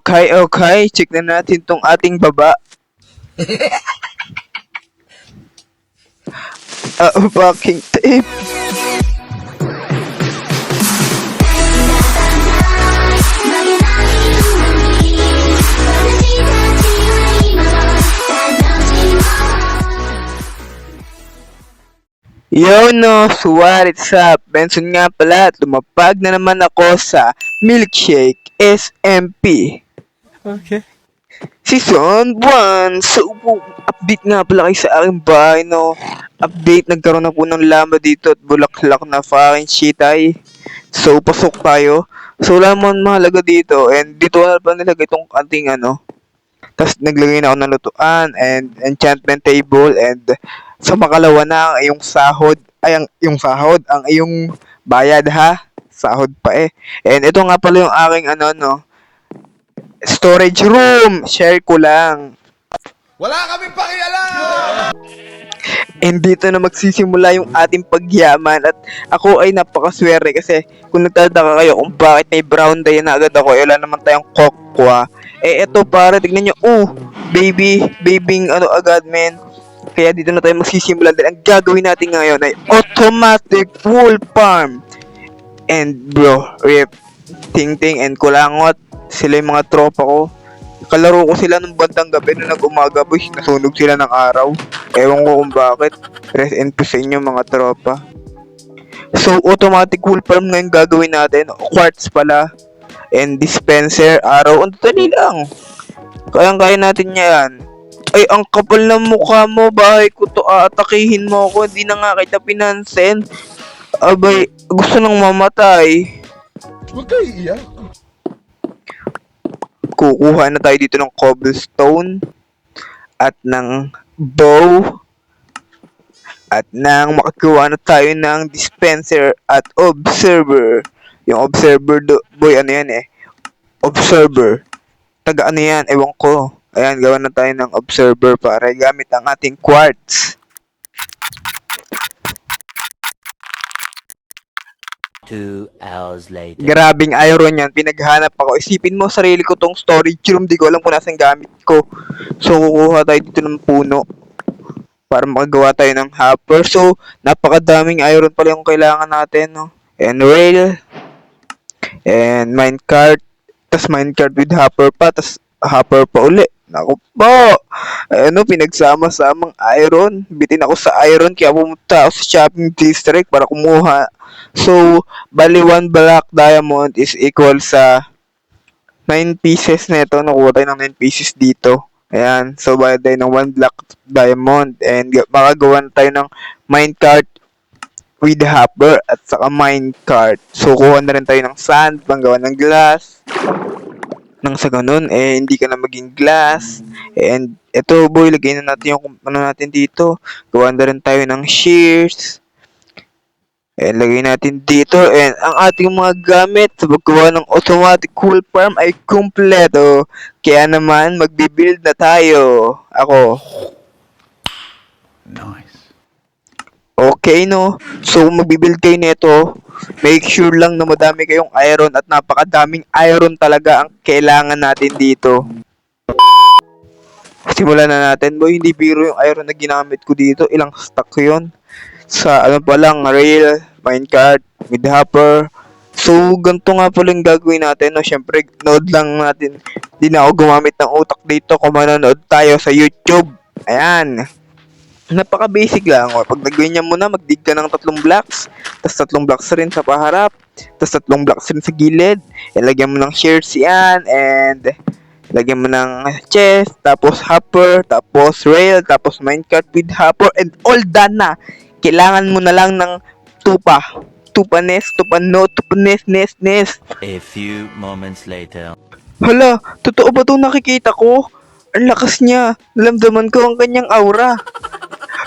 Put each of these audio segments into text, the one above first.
Okay, okay. Check na natin tong ating baba. Backing tape. Yo no, so what is up? Benson nga pala at lumapag na naman ako sa Milkshake SMP. Okay. Season 1. So, update nga pala kayo sa aking bahay, no? Update, nagkaroon na po ng lama dito at bulaklak na fucking shit ay. So, pasok tayo. So, wala naman mahalaga dito. And dito wala pa nilagay itong ating ano. Tapos, naglagay na ako ng lutuan and enchantment table. And sa makalawa na ang iyong sahod. Ay, ang iyong sahod. Ang iyong bayad, ha? Sahod pa eh. And ito nga pala yung aking ano, no? Storage room. Share ko lang. Wala kaming pakialam! And dito na magsisimula yung ating pagyaman at ako ay napakaswerte kasi kung nagtataka kayo kung bakit may brown dye na agad ako, wala naman tayong kokwa. Eh eto para tignan nyo, babing ano agad men. Kaya dito na tayo magsisimula dahil ang gagawin natin ngayon ay automatic wool farm. And bro, rip, ting and kulangot, sila yung mga tropa ko. Kalaro ko sila nung bandang gabi nung nag-umaga boy, nasunog sila ng araw. Ewan ko kung bakit. Rest in peace sa inyo mga tropa. So, automatic wool farm ngayon gagawin natin. Quartz pala. And dispenser, araw. Ang dali lang. Kayang-kaya natin yan. Ay, ang kapal ng mukha mo. Bahay ko to. Aatakihin mo ako. Hindi na nga kita pinansin. Abay, gusto nang mamatay. Huwag kayo iiyak. Kukuha na tayo dito ng cobblestone at ng bow at nang makakuha na tayo ng dispenser at observer. Yung observer boy ano yan eh, observer taga ano yan, ewan ko. Ayan, gawa na tayo ng observer para gamit ang ating quartz. 2 hours later. Grabing iron yan, pinaghanap ako. Isipin mo, sarili ko tong storage room, di ko alam kung nasan gamit ko. So, kukuha tayo dito ng puno para makagawa tayo ng hopper. So, napakadaming iron pala yung kailangan natin, no? And rail, and minecart, tas minecart with hopper pa, tas hopper pa uli. Naku po! Ano, pinagsama-samang iron. Bitin ako sa iron, kaya pumunta ako sa shopping district para kumuha. So, bali 1 black diamond is equal sa 9 pieces na ito. Nakuha tayo ng 9 pieces dito. Ayan. So, bali tayo ng 1 black diamond. And makagawa na tayo ng minecart with hopper at saka minecart. So, kuha na rin tayo ng sand, panggawa ng glass. Nang sa ganun, eh, hindi ka na maging glass. And, eto boy, lagay na natin yung ano natin dito. Gawa na rin tayo ng shears. And, lagay natin dito. And, ang ating mga gamit sa paggawa ng automatic wool farm ay kumpleto. Kaya naman, magbibuild na tayo. Ako. Nice. Okay, no? So, magbibuild kayo nito. Make sure lang na madami kayong iron at napakadaming iron talaga ang kailangan natin dito. Simulan na natin. Boy, hindi biro yung iron na ginamit ko dito. Ilang stack yun. Sa ano pa lang, rail, minecart, with hopper. So, ganito nga pala yung gagawin natin. No? Siyempre, node lang natin. Hindi na ako gumamit ng utak dito kung manonood tayo sa YouTube. Ayan. Napaka-basic lang. O, pag nagawin niya muna, mag-dig ka ng 3 blocks. Tapos 3 blocks rin sa paharap. Tapos 3 blocks rin sa gilid. Ilagyan mo ng shears yan. And lagyan mo ng chest. Tapos hopper. Tapos rail. Tapos minecart with hopper. And all done na. Kailangan mo na lang ng tupa. Tupanes. Tupano. Tupanes. Nes. A few moments later. Hala, totoo ba itong nakikita ko? Ang lakas niya. Nalamdaman ko ang kanyang aura.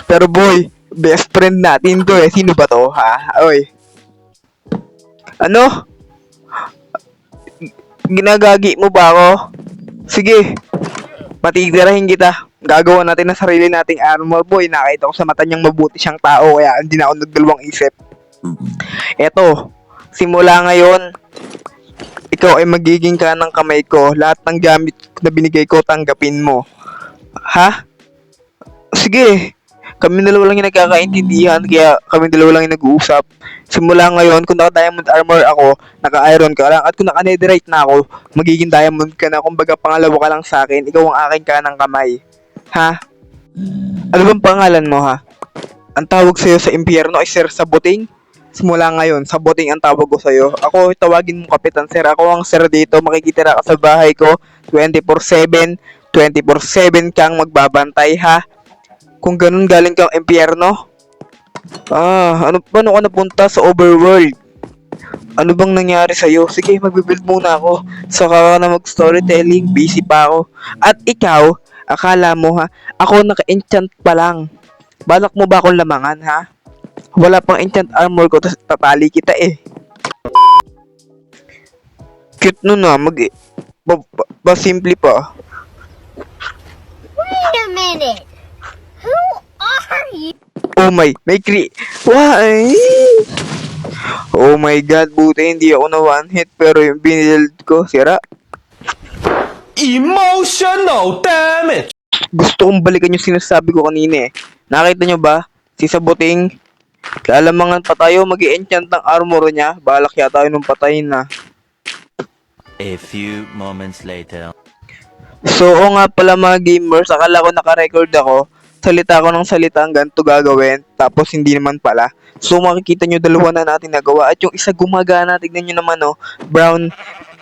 Pero boy, best friend natin to eh. Sino ba to, ha? Oy. Ano? Ginagagi mo ba ako? Sige. Patitirahin kita. Gagawa natin ng sarili nating armor, boy. Nakita ko sa mata niyang mabuti siyang tao. Kaya hindi na ako nagdalawang isip. Eto. Simula ngayon, ikaw ay magiging kanang kamay ko. Lahat ng gamit na binigay ko, tanggapin mo. Ha? Sige. Kami dalawa lang yung nagkakaintindihan, kaya kami dalawa lang yung nag-uusap. Simula ngayon, kung naka-diamond armor ako, naka-iron ka lang, at kung naka-netherite na ako, magiging diamond ka na. Kumbaga, pangalawa ka lang sa akin. Ikaw ang aking kanang kamay. Ha? Ano bang pangalan mo, ha? Ang tawag sa'yo sa impyerno ay Sir Saboting? Simula ngayon, Saboting ang tawag ko sa'yo. Ako, tawagin mo Kapitan Sir. Ako ang Sir dito. Makikitira ka sa bahay ko 24/7. 24/7 kang magbabantay, ha? Kung ganun galing kang impyerno. Paano ka napunta sa overworld? Ano bang nangyari sa'yo? Sige, magbibuild muna ako. Saka ka na mag-storytelling. Busy pa ako. At ikaw, akala mo ha, ako naka-enchant pa lang. Balak mo ba akong lamangan ha? Wala pang enchant armor ko, tas tatali kita eh. Cute nun ah, simple pa. Wait a minute. Who are you? Oh my, Why? Oh my god, buti hindi ako na one hit pero yung binild ko, sira. Emotional damage! Gusto kong balikan yung sinasabi ko kanina eh. Nakita nyo ba? Si Saboting, kaalamangan pa tayo mag-i-enchant ng armor niya. Balak yata tayo nung patayin na. A few moments later. So, oo nga pala mga gamers, akala ko naka-record ako. Salita ko ng salita ang ganito gagawin, tapos hindi naman pala. So, makikita nyo dalawa na natin nagawa. At yung isa gumagana, tignan nyo naman oh, brown.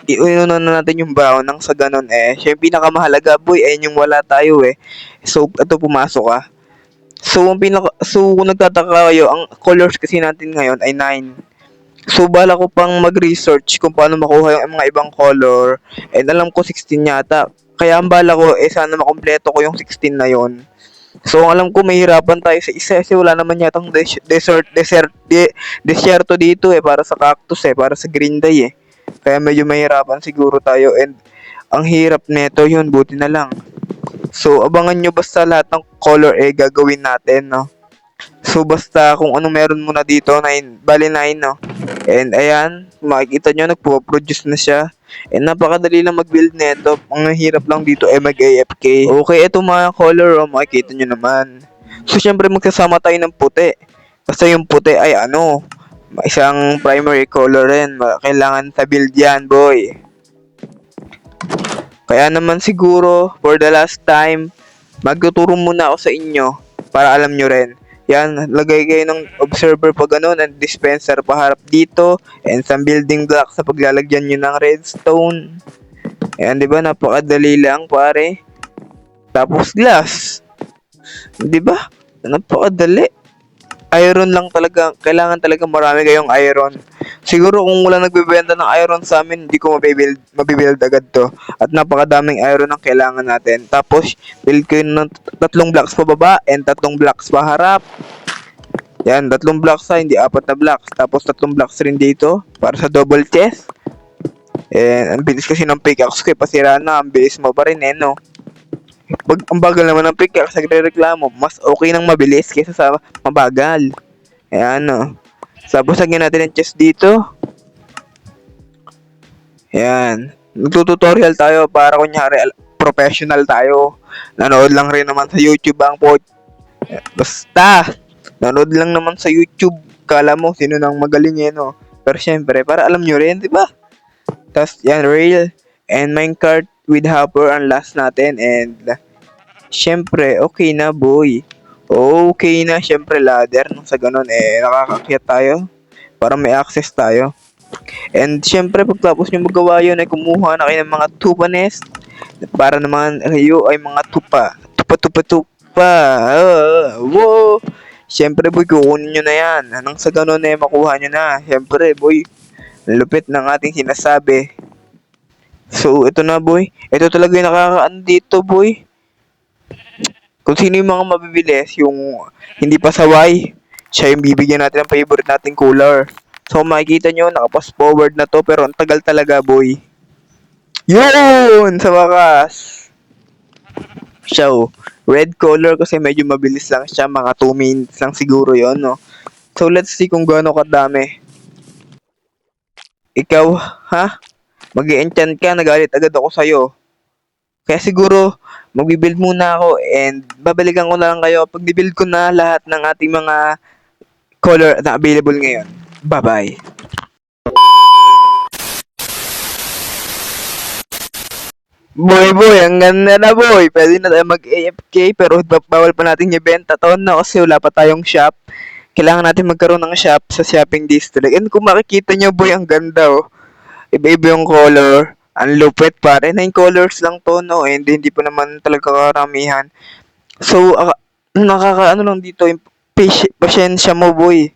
Iuno na natin yung brown nang sa ganun eh. Siya yung pinakamahalaga, boy, ayun yung wala tayo eh. So, ito pumasok ka. So, kung nagtataka kayo, ang colors kasi natin ngayon ay 9. So, bala ko pang mag-research kung paano makuha yung mga ibang color. And alam ko 16 yata. Kaya ang bala ko, sana makompleto ko yung 16 na yon. So, ang alam ko, mahirapan tayo sa isa kasi wala naman yatang deserto dito eh, para sa cactus eh, para sa green day eh. Kaya medyo mahirapan siguro tayo and ang hirap neto yun, buti na lang. So, abangan nyo basta lahat ng color eh, gagawin natin, no? So, basta kung ano meron muna dito, 9, bali 9, no? And ayan, makikita nyo, nagpo-produce na siya. And napakadali lang mag-build neto. Ang hirap lang dito ay mag-AFK. Okay, ito mga color, oh, makikita nyo naman. So, syempre magsasama tayo ng puti. Kasi yung puti ay isang primary color rin. Kailangan sa build yan, boy. Kaya naman siguro, for the last time, magtuturo muna ako sa inyo para alam nyo rin. Yan, lagay kayo ng observer pa ganun and dispenser pa harap dito and some building blocks sa paglalagyan nyo ng redstone. Ayan, di ba? Napakadali lang, pare. Tapos glass. Di ba? Napakadali. Iron lang talaga. Kailangan talaga marami kayong iron. Siguro kung wala nagbebenta ng iron sa amin, hindi ko mabibuild agad to. At napakadaming iron ang kailangan natin. Tapos, build ko yun ng 3 blocks pa baba and 3 blocks pa harap. Yan, 3 blocks hindi 4 na blocks. Tapos 3 blocks rin dito para sa double chest. And ang bilis kasi ng pickaxe ko, pasira na. Ang bilis mo pa rin no? Ang bagal naman ng pickaxe, nagre-reklamo. Mas okay nang mabilis kaysa sa mabagal. Ayan, no. Tapos, lagyan natin yung chest dito. Ayan. Nagtututorial tayo para kunyari professional tayo. Nanood lang rin naman sa YouTube ang Basta, nanood lang naman sa YouTube. Kala mo, sino nang magaling no? Pero syempre, para alam nyo rin, di ba? Tapos, yan, rail and minecart with hopper ang last natin. And, syempre, okay na, boy. Okay na, syempre, ladder. Nung sa ganun, nakakakyat tayo. Para may access tayo. And, syempre, pagtapos nyo magawa yun, ay kumuha na kayo ng mga tupa nest. Para naman, kayo ay mga tupa. Tupa. Wow. Syempre, boy, kukunin nyo na yan. Nang sa ganun, makuha nyo na. Syempre, boy, lupit ng ating sinasabi. So, ito na, boy. Ito talaga yung nakakaano dito, boy. Kung sino yung mga mabibilis, yung hindi pa saway, siya yung bibigyan natin ng favorite nating color. So, makikita nyo, nakapas forward na to, pero ang tagal talaga, boy. Yun! Sa wakas! So, red color kasi medyo mabilis lang siya, mga 2 minutes lang siguro yon, no? So, let's see kung gaano kadami. Ikaw, ha? mag-enchant ka, nagalit agad ako sa'yo. Kaya siguro, magbibuild muna ako and babalikan ko na lang kayo pag nibuild ko na lahat ng ating mga color na available ngayon. Bye-bye! Boy, ang ganda na boy. Pwede na tayo mag-AFK pero bawal pa natin ibenta to na kasi wala pa tayong shop. Kailangan natin magkaroon ng shop sa shopping district. And kung makikita nyo boy, ang ganda oh. Iba-iba yung color. Ang lupit pare. 9 colors lang to no. And hindi pa naman talaga karamihan. So, nakakaano lang dito yung pasyensya mo boy.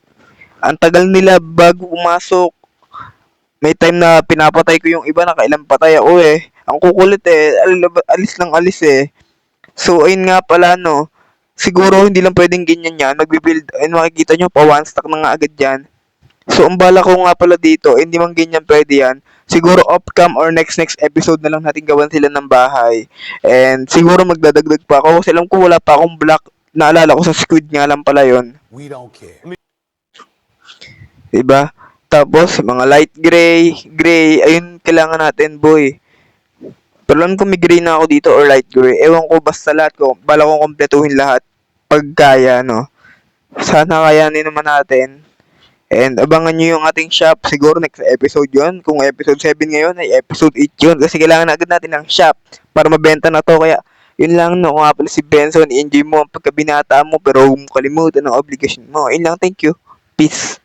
Ang tagal nila bago pumasok. May time na pinapatay ko yung iba, nakailang patay ako eh. Ang kukulit eh, alis lang alis eh. So, ayun nga pala no. Siguro hindi lang pwedeng ganyan yan. Magbibuild, ayun makikita nyo pa one stack na nga agad yan. So, ang bala ko nga pala dito, hindi man ganyan pwede yan. Siguro off-cam or next episode na lang natin gawan sila ng bahay. And siguro magdadagdag pa ako kasi alam ko wala pa akong block. Naalala ko sa squid nga lang pala yon. We don't care. Diba? Tapos, mga light gray, ayun kailangan natin, boy. Pero alam ko may gray na ako dito or light gray. Ewan ko, basta lahat ko, bala kong kompletuhin lahat. Pag kaya, no? Sana kayanin naman natin. And abangan nyo yung ating shop. Siguro next episode yon. Kung episode 7 ngayon, ay episode 8 yun. Kasi kailangan agad natin ng shop para mabenta na to. Kaya, yun lang, no? Kung nga pala si Benson, enjoy mo ang pagkabinata mo, pero huwag mo kalimutan ang obligasyon mo. Yun lang, thank you. Peace.